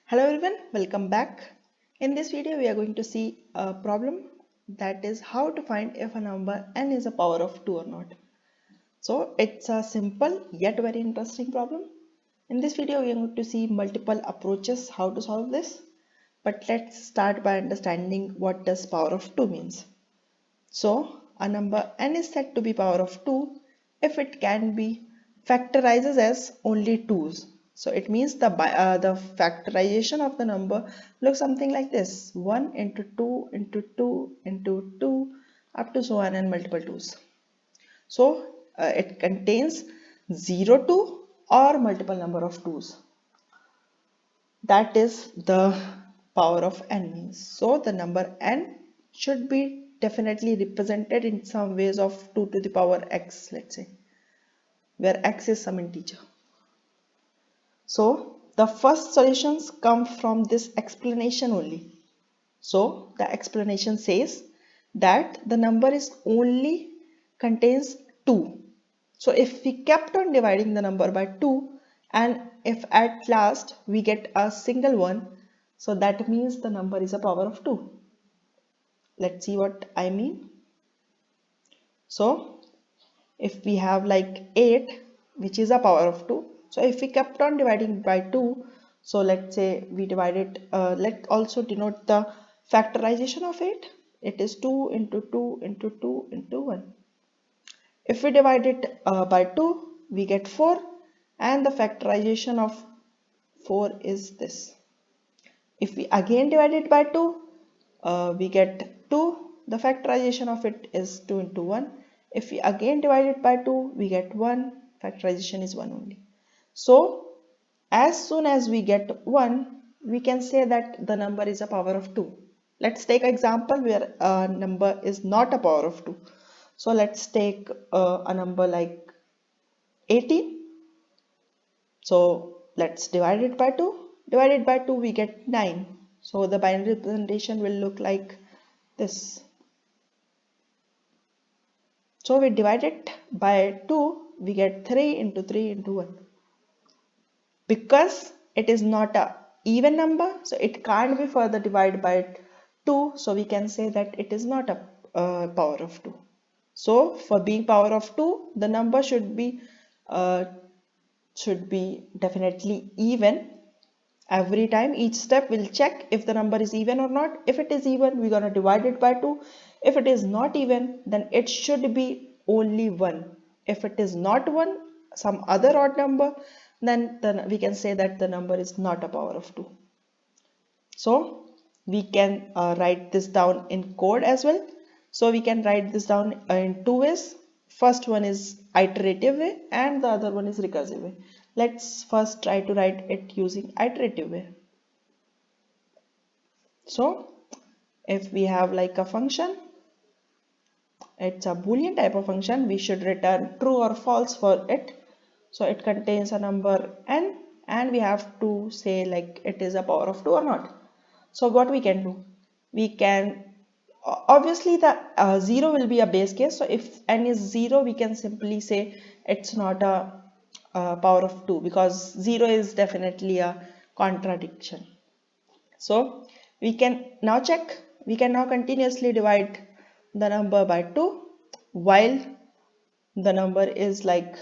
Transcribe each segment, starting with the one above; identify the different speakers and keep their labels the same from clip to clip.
Speaker 1: Hello everyone, welcome back. In this video we are going to see a problem, that is how to find if a number n is a power of 2 or not. So it's a simple yet very interesting problem. In this video we are going to see multiple approaches how to solve this. But let's start by understanding what does power of 2 means. So a number n is said to be power of 2 if it can be factorizes as only 2's. So it means the factorization of the number looks something like this: 1 into 2 into 2 into 2 up to so on and multiple 2's. So it contains 0, 2 or multiple number of 2's. That is the power of n means. So the number n should be definitely represented in some ways of 2 to the power x, let's say, where x is some integer. So the first solutions come from this explanation only. So the explanation says that the number is only contains 2. So if we kept on dividing the number by 2 and if at last we get a single one, so that means the number is a power of 2. Let's see what I mean. So if we have like 8, which is a power of 2, so if we kept on dividing by 2, so let's say we divide it, let's also denote the factorization of 8. It is 2 into 2 into 2 into 1. If we divide it by 2, we get 4, and the factorization of 4 is this. If we again divide it by 2, we get 2. The factorization of it is 2 into 1. If we again divide it by 2, we get 1. Factorization is 1 only. So as soon as we get 1, we can say that the number is a power of 2. Let's take an example where a number is not a power of 2. So let's take a number like 18. So let's divide it by 2. Divided by 2 we get 9. So the binary representation will look like this. So we divide it by 2, we get 3 into 3 into 1. Because it is not a even number, so it can't be further divided by 2. So we can say that it is not a power of 2. So for being power of 2, the number should be definitely even. Every time, each step will check if the number is even or not. If it is even, we're gonna divide it by 2. If it is not even, then it should be only 1. If it is not 1, some other odd number, then we can say that the number is not a power of 2. So we can write this down in code as well. So we can write this down in two ways. First one is iterative way and the other one is recursive way. Let's first try to write it using iterative way. So if we have like a function, it's a boolean type of function, we should return true or false for it. So it contains a number n and we have to say like it is a power of 2 or not. So what we can do, we can obviously the 0 will be a base case. So if n is 0, we can simply say it's not a power of 2 because 0 is definitely a contradiction. So we can now check, we can now continuously divide the number by 2 while the number is like,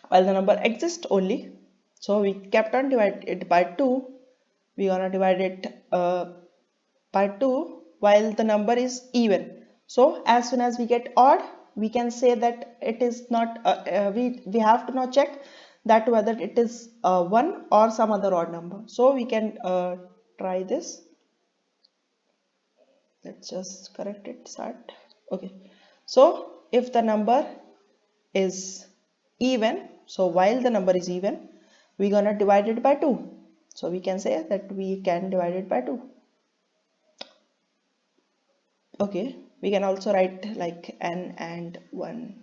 Speaker 1: while the number exists only. So we kept on divide it by 2. We gonna divide it by 2 while the number is even. So as soon as we get odd, we can say that it is not, we have to now check that whether it is 1 or some other odd number. So we can try this. Let's just correct it, start. Okay. So if the number is even, so while the number is even, we're gonna divide it by 2. So we can say that we can divide it by 2. Okay, we can also write like n and 1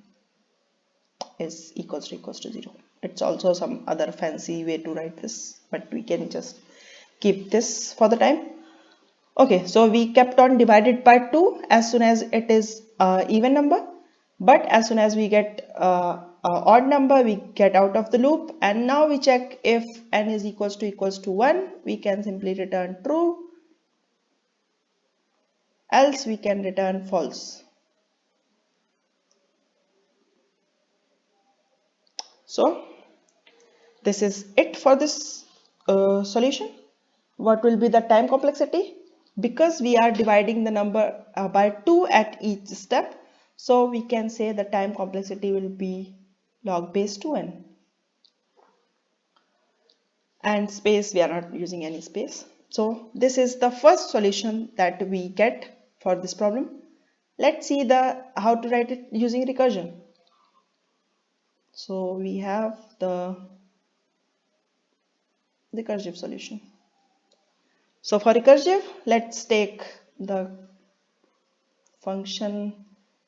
Speaker 1: is equals to 0. It's also some other fancy way to write this, but we can just keep this for the time. Okay, so we kept on divided by 2 as soon as it is even number, but as soon as we get odd number, we get out of the loop, and now we check if n is equals to 1, we can simply return true, else we can return false. So this is it for this solution. What will be the time complexity? Because we are dividing the number by 2 at each step, so we can say the time complexity will be log base 2n. And space, we are not using any space. So this is the first solution that we get for this problem. Let's see the how to write it using recursion. So we have the recursive solution. So for recursive, let's take the function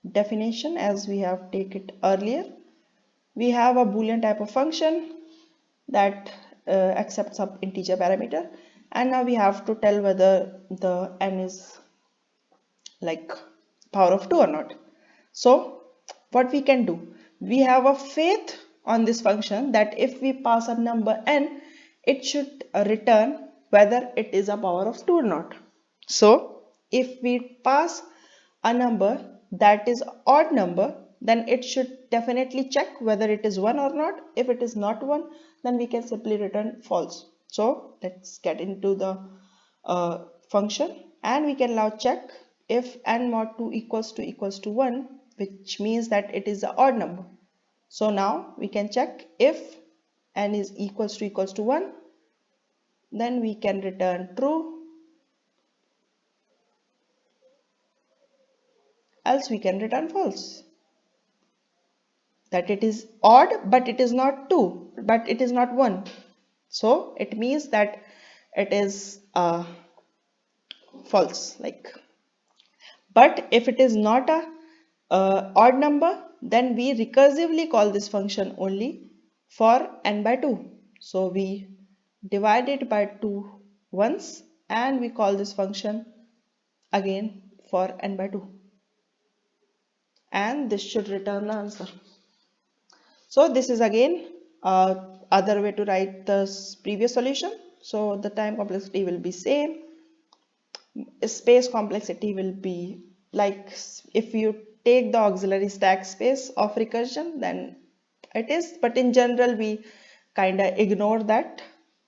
Speaker 1: definition as we have taken it earlier. We have a Boolean type of function that accepts some integer parameter, and now we have to tell whether the n is like power of 2 or not. So what we can do, we have a faith on this function that if we pass a number n, it should return whether it is a power of 2 or not. So if we pass a number that is odd number, then it should definitely check whether it is 1 or not. If it is not 1, then we can simply return false. So let's get into the function, and we can now check if n mod 2 equals to 1, which means that it is an odd number. So now we can check if n is equals to 1, then we can return true, else we can return false. That it is odd, but it is not 2, but it is not 1. So it means that it is false. But if it is not a odd number, then we recursively call this function only for n by 2. So we divide it by 2 once, and we call this function again for n by 2. And this should return the answer. So this is again other way to write the previous solution. So the time complexity will be same. Space complexity will be like, if you take the auxiliary stack space of recursion, then it is, but in general we kind of ignore that.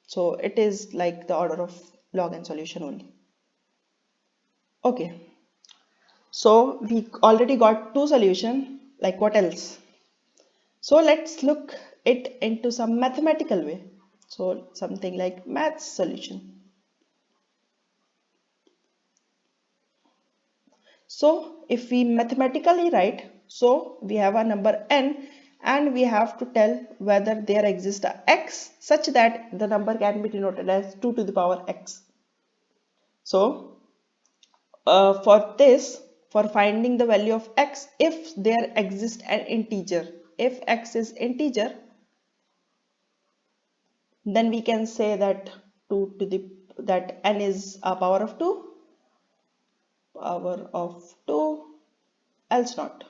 Speaker 1: So it is like the order of log n solution only. Okay, so we already got two solutions. Like what else? So let's look it into some mathematical way. So something like math solution. So if we mathematically write, so we have a number n, and we have to tell whether there exists a x such that the number can be denoted as 2 to the power x. So for this, for finding the value of x, if there exists an integer, if x is integer, then we can say that that n is a power of 2, else not.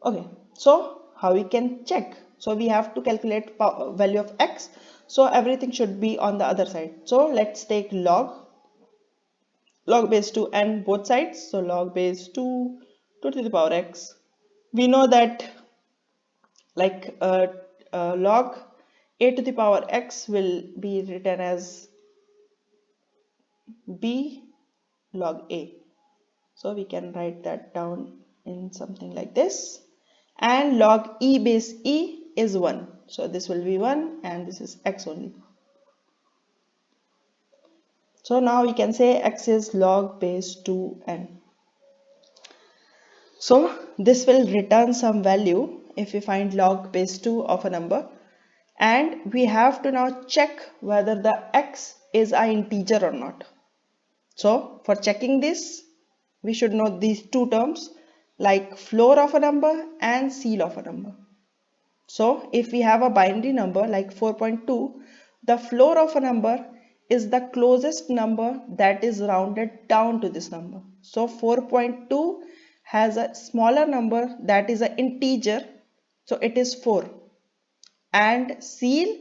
Speaker 1: Okay, so how we can check? So we have to calculate value of x, so everything should be on the other side. So let's take log base 2 and both sides. So log base 2 to the power x. We know that log a to the power x will be written as b log a. So we can write that down in something like this. And log e base e is 1. So this will be 1, and this is x only. So now we can say x is log base 2n. So this will return some value if we find log base 2 of a number. And we have to now check whether the x is an integer or not. So for checking this, we should know these two terms, like floor of a number and ceil of a number. So if we have a binary number like 4.2, the floor of a number is the closest number that is rounded down to this number. So 4.2 has a smaller number that is an integer, so it is 4, and seal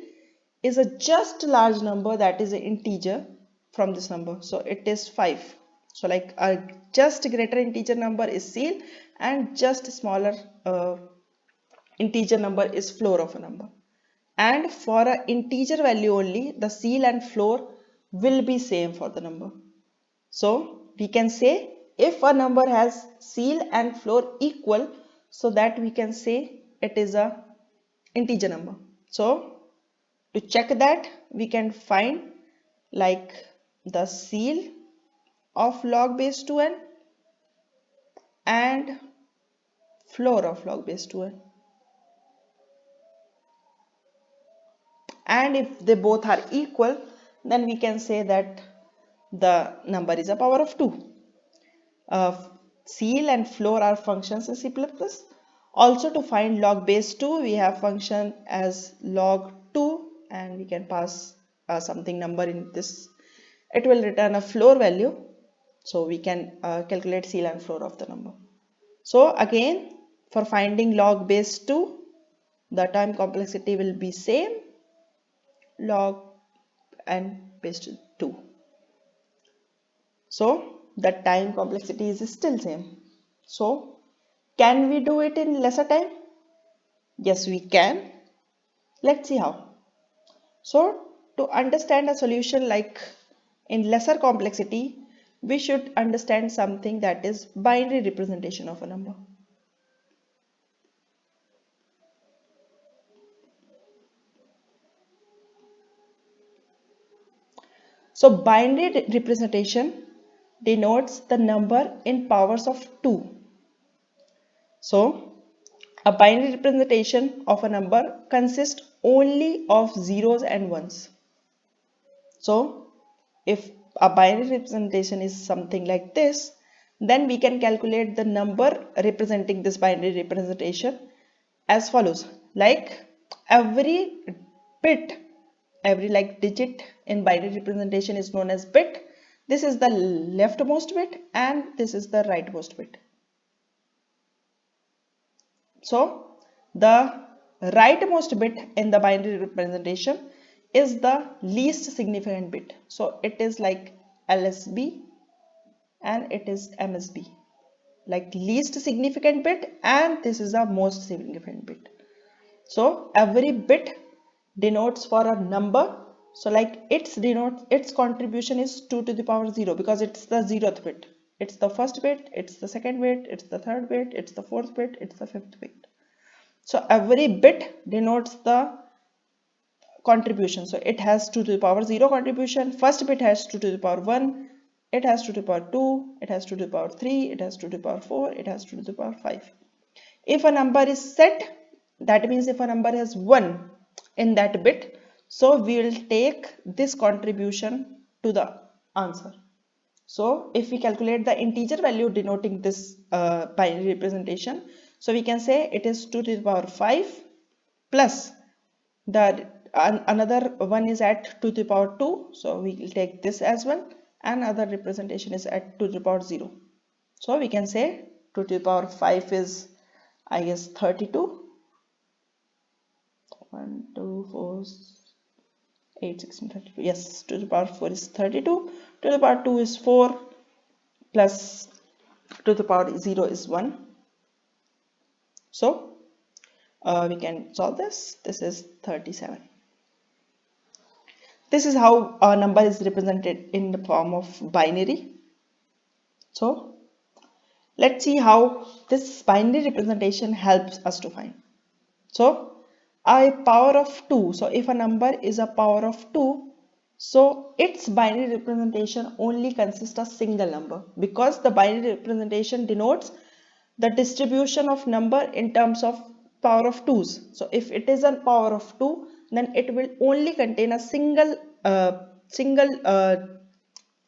Speaker 1: is a just large number that is an integer from this number, so it is 5. So like a just greater integer number is seal, and just smaller integer number is floor of a number. And for an integer value only, the seal and floor will be same for the number. So we can say if a number has seal and floor equal, so that we can say it is a integer number. So to check that, we can find like the seal of log base 2n and floor of log base 2n. And if they both are equal, then we can say that the number is a power of 2. Seal and floor are functions in C++. Also to find log base 2, we have function as log 2, and we can pass something number in this. It will return a floor value, so we can calculate seal and floor of the number. So again, for finding log base 2, the time complexity will be same, log and base 2. So the time complexity is still same. So can we do it in lesser time? Yes, we can. Let's see how. So to understand a solution like in lesser complexity, we should understand something that is binary representation of a number. So binary representation denotes the number in powers of 2. So a binary representation of a number consists only of zeros and ones. So if a binary representation is something like this, then we can calculate the number representing this binary representation as follows. Like every bit, every like digit in binary representation is known as bit. This is the leftmost bit and this is the rightmost bit. So the rightmost bit in the binary representation is the least significant bit. So it is like LSB and it is MSB, like least significant bit, and this is the most significant bit. So every bit denotes for a number. So like its contribution is 2 to the power 0 because it's the 0th bit. It's the first bit, it's the second bit, it's the third bit, it's the fourth bit, it's the fifth bit. So every bit denotes the contribution. So it has 2 to the power 0 contribution. First bit has 2 to the power 1. It has 2 to the power 2. It has 2 to the power 3. It has 2 to the power 4. It has 2 to the power 5. If a number is set, that means if a number has 1 in that bit, so we will take this contribution to the answer. So if we calculate the integer value denoting this binary representation, so we can say it is 2 to the power 5 plus the another one is at 2 to the power 2, so we will take this as well, and other representation is at 2 to the power 0. So we can say 2 to the power 5 is, I guess, 32. 1, 2, 4, 8, 16, 32. Yes, 2 to the power 4 is 32. 2 to the power 2 is 4 plus 2 to the power 0 is 1. So we can solve this. This is 37. This is how a number is represented in the form of binary. So let's see how this binary representation helps us to find. So a power of 2. So if a number is a power of 2, so its binary representation only consists of single number, because the binary representation denotes the distribution of number in terms of power of 2's. So if it is a power of 2, then it will only contain a single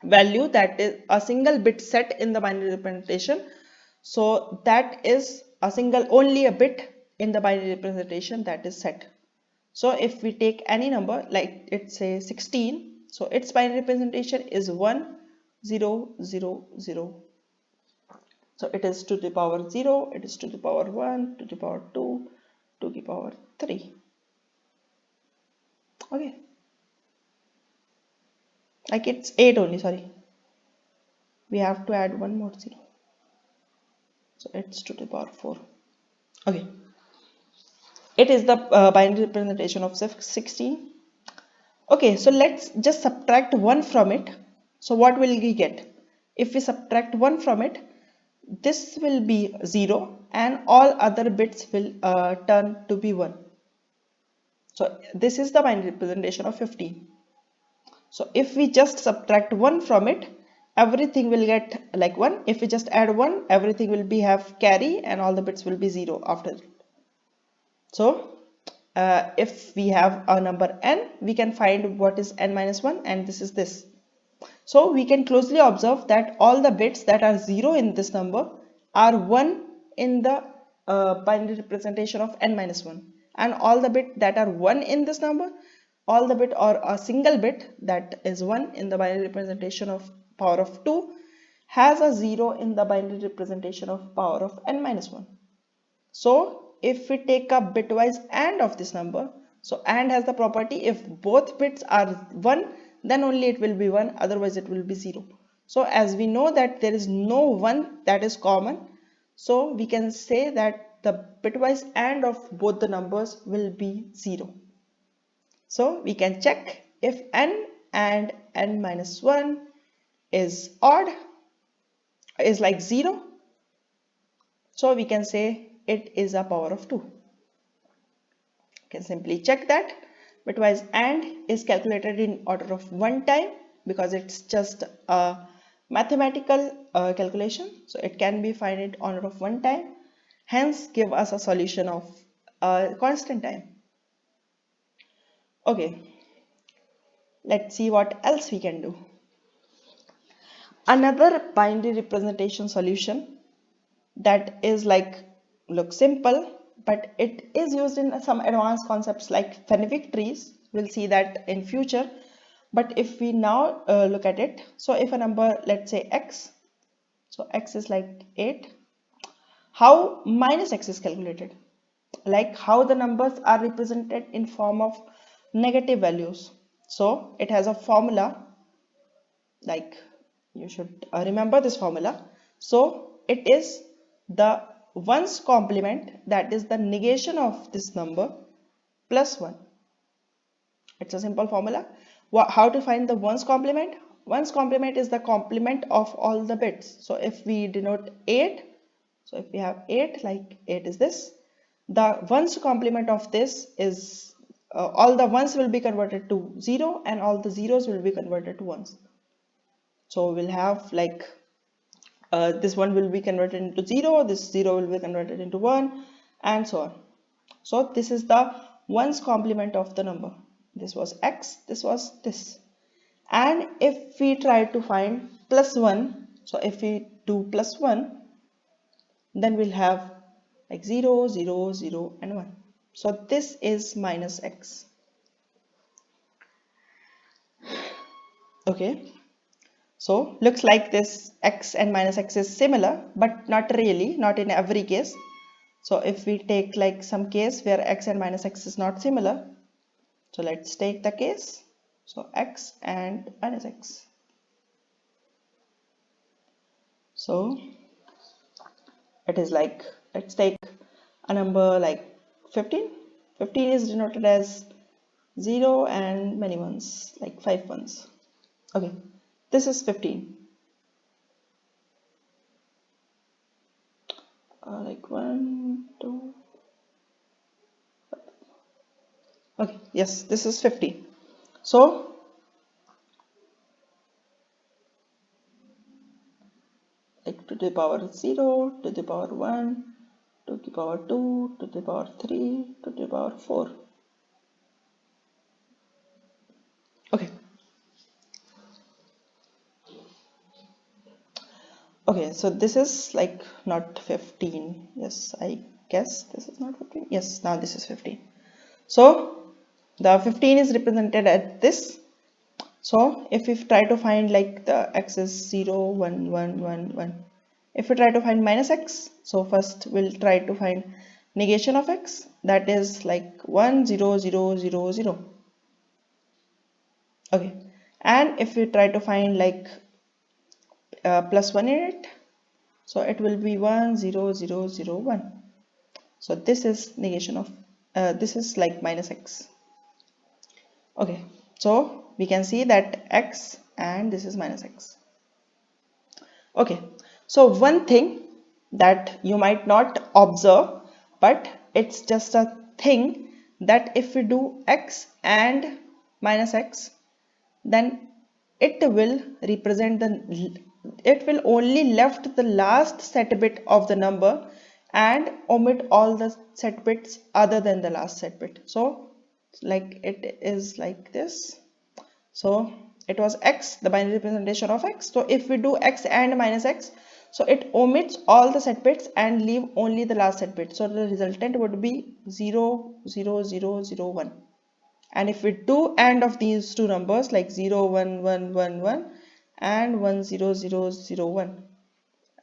Speaker 1: value, that is a single bit set in the binary representation. So that is a single, only a bit in the binary representation that is set. So if we take any number, like let's say 16, so its binary representation is 1 0 0 0. So it is to the power 0, it is to the power 1, to the power 2, to the power 3. Okay, like it's 8 only, sorry, we have to add one more 0, so it's to the power 4. Okay, it is the binary representation of 16. Okay, so let's just subtract 1 from it. So what will we get? If we subtract 1 from it, this will be 0 and all other bits will turn to be 1. So this is the binary representation of 15. So if we just subtract 1 from it, everything will get like 1. If we just add 1, everything will be have carry and all the bits will be 0 after it. So if we have a number n, we can find what is n minus 1, and this is this. So we can closely observe that all the bits that are 0 in this number are 1 in the binary representation of n minus 1, and all the bits that are 1 in this number, all the bit or a single bit that is 1 in the binary representation of power of 2 has a 0 in the binary representation of power of n minus 1. So if we take a bitwise AND of this number, so AND has the property if both bits are 1, then only it will be 1, otherwise it will be 0. So as we know that there is no 1 that is common, so we can say that the bitwise AND of both the numbers will be 0. So we can check if n and n minus 1 is odd, is like 0, so we can say it is a power of 2. You can simply check that. Bitwise AND is calculated in order of 1 time because it's just a mathematical calculation. So it can be found in order of 1 time. Hence give us a solution of a constant time. Okay, let's see what else we can do. Another binary representation solution that is like look simple, but it is used in some advanced concepts like Fenwick trees. We'll see that in future. But if we now look at it, so if a number, let's say x, so x is like 8, how minus x is calculated? Like how the numbers are represented in form of negative values. So it has a formula, like you should remember this formula. So it is the ones complement, that is the negation of this number, plus 1. It's a simple formula. How to find the ones complement? Ones complement is the complement of all the bits. So if we denote 8, so if we have 8, like 8 is this, the ones complement of this is all the ones will be converted to 0 and all the zeros will be converted to ones. So we'll have like this 1 will be converted into 0, this 0 will be converted into 1, and so on. So this is the ones complement of the number. This was x, this was this. And if we try to find plus 1, so if we do plus 1, then we'll have like 0, 0, 0 and 1. So this is minus x. Okay. So looks like this x and minus x is similar, but not really, not in every case. So if we take like some case where x and minus x is not similar, so let's take the case. So x and minus x. So it is like, let's take a number like 15. 15 is denoted as 0 and many ones, like 5 ones. Okay, this is 15. Like 1, 2. Okay, yes, this is 15. So like to the power 0, to the power 1, to the power 2, to the power 3, to the power 4. Okay. Okay, so this is like not 15. Yes, I guess this is not 15. Yes, now this is 15. So the 15 is represented at this. So if we try to find like the x is 0, 1, 1, 1, 1. If we try to find minus x, so first we'll try to find negation of x, that is like 1 0 0 0 0. Okay, and if we try to find like plus 1 in it, so it will be 1 0 0 0 1. So this is negation of this is like minus x. Okay, so we can see that x and this is minus x. Okay, so one thing that you might not observe, but it's just a thing, that if we do x and minus x, then it will represent it will only left the last set bit of the number and omit all the set bits other than the last set bit. So like it is like this. So it was x, the binary representation of x. So if we do x and minus x, so it omits all the set bits and leave only the last set bit. So the resultant would be 0 0 0 0 1. And if we do AND of these two numbers like 0 1 1 1 1 and 1 0 0 0 1,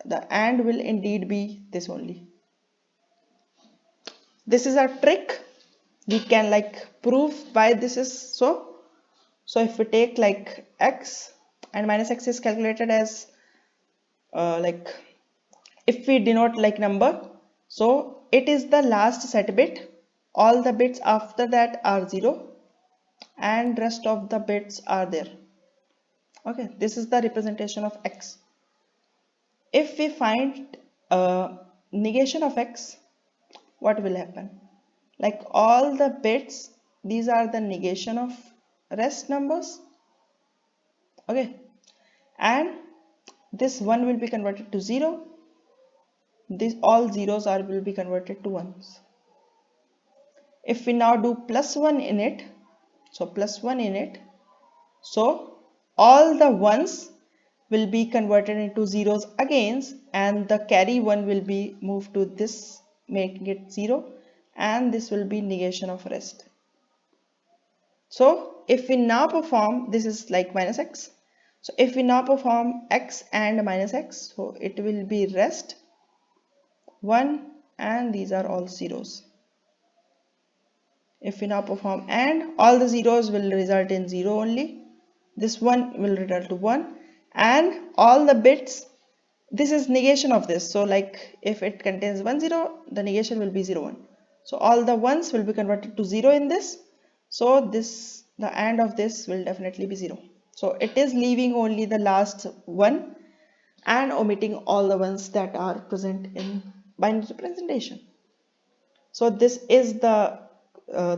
Speaker 1: the AND will indeed be this only. This is a trick. We can like prove why this is so. So if we take like x and minus x is calculated as like if we denote like number, so it is the last set bit. All the bits after that are 0 and rest of the bits are there. Okay, this is the representation of x. If we find negation of x, what will happen? Like all the bits, these are the negation of rest numbers. Okay, and this 1 will be converted to 0. This all zeros are will be converted to 1s. If we now do plus 1 in it, so plus 1 in it, so all the 1s will be converted into zeros again, and the carry 1 will be moved to this, making it 0, and this will be negation of rest. So if we now perform, this is like minus x, so if we now perform x and minus x, so it will be rest 1 and these are all zeros. If we now perform AND, all the zeros will result in 0 only. This 1 will result to 1 and all the bits, this is negation of this. So like if it contains 1 0, the negation will be 0 1. So all the 1s will be converted to 0 in this. So this, the AND of this will definitely be 0. So it is leaving only the last 1 and omitting all the ones that are present in binary representation. So this is the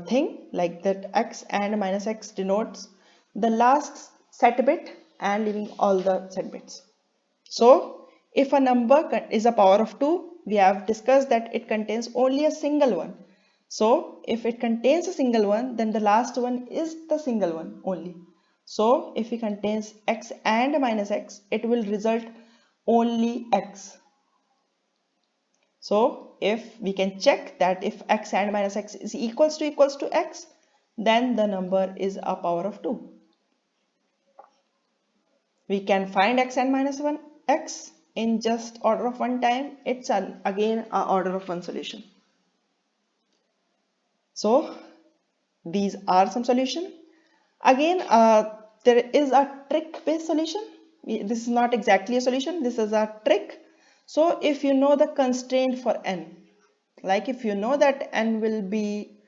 Speaker 1: thing, like that x and minus x denotes the last set bit and leaving all the set bits. So if a number is a power of 2, we have discussed that it contains only a single one. So if it contains a single one, then the last one is the single one only. So if it contains x and minus x, it will result only x. So if we can check that if x and minus x is equals to x, then the number is a power of 2. We can find x and minus 1 x in just order of 1 time. It's again a order of 1 solution. So these are some solution. Again, there is a trick based solution. This is not exactly a solution, this is a trick. So if you know the constraint for n, like if you know that n will be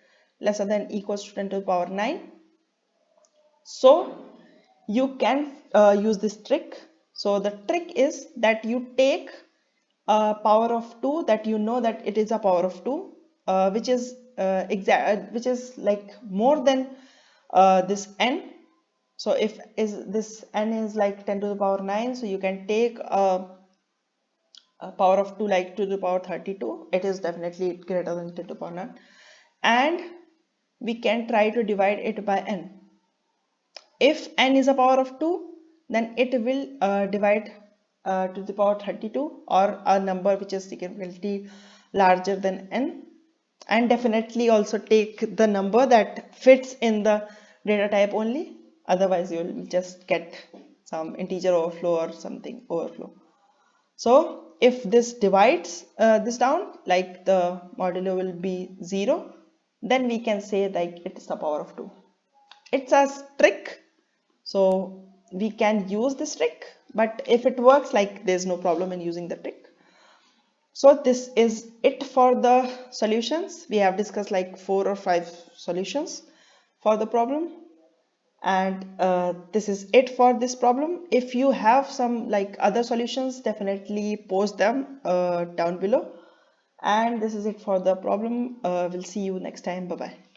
Speaker 1: lesser than equals to 10 to the power 9, so you can use this trick. So the trick is that you take a power of 2 that you know that it is a power of 2, which is which is like more than this n. So if this n is like 10 to the power 9, so you can take a power of 2 like to the power 32. It is definitely greater than 10 to the power 9, and we can try to divide it by n. If n is a power of 2, then it will divide to the power 32 or a number which is significantly larger than n, and definitely also take the number that fits in the data type only, otherwise you will just get some integer overflow or something overflow. So if this divides this down, like the modulo will be 0, then we can say like it is the power of 2. It's a trick, so we can use this trick, but if it works, like there's no problem in using the trick. So this is it for the solutions. We have discussed like 4 or 5 solutions for the problem, and this is it for this problem. If you have some like other solutions, definitely post them down below. And this is it for the problem. We'll see you next time. Bye bye.